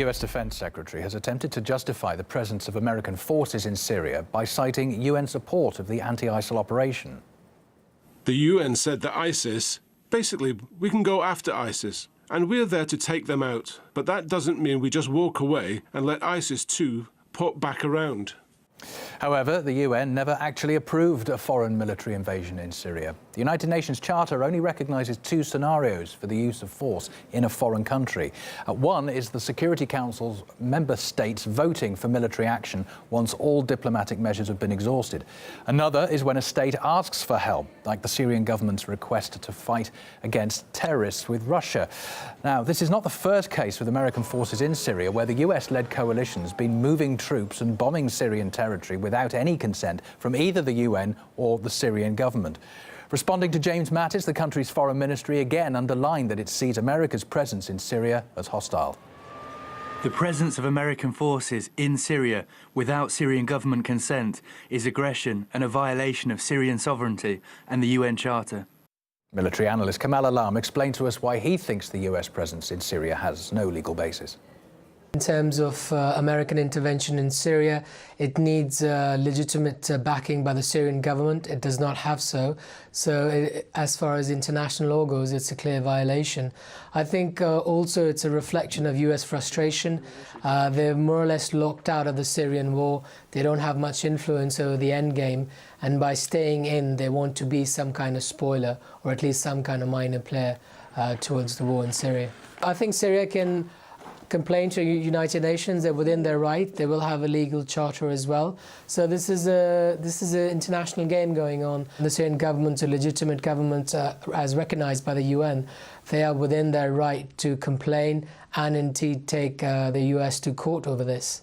US Defense Secretary has attempted to justify the presence of American forces in Syria by citing UN support of the anti-ISIL operation. The UN said that ISIS, basically, we can go after ISIS, and we're there to take them out. But that doesn't mean we just walk away and let ISIS too pop back around. However, the UN never actually approved a foreign military invasion in Syria. The United Nations Charter only recognises two scenarios for the use of force in a foreign country. One is the Security Council's member states voting for military action once all diplomatic measures have been exhausted. Another is when a state asks for help, like the Syrian government's request to fight against terrorists with Russia. Now, this is not the first case with American forces in Syria where the US-led coalition has been moving troops and bombing Syrian territory without any consent from either the UN or the Syrian government. Responding to James Mattis, the country's foreign ministry again underlined that it sees America's presence in Syria as hostile. The presence of American forces in Syria without Syrian government consent is aggression and a violation of Syrian sovereignty and the UN Charter. Military analyst Kamal Alam explained to us why he thinks the US presence in Syria has no legal basis. In terms of American intervention in Syria, it needs legitimate backing by the Syrian government. It does not have so. So as far as international law goes, it's a clear violation. I think also it's a reflection of US frustration. They're more or less locked out of the Syrian war. They don't have much influence over the end game. And by staying in, they want to be some kind of spoiler, or at least some kind of minor player towards the war in Syria. I think Syria can complain to United Nations. They're within their right. They will have a legal charter as well. So this is an international game going on. The Syrian government, a legitimate government as recognized by the UN, they are within their right to complain and indeed take the US to court over this.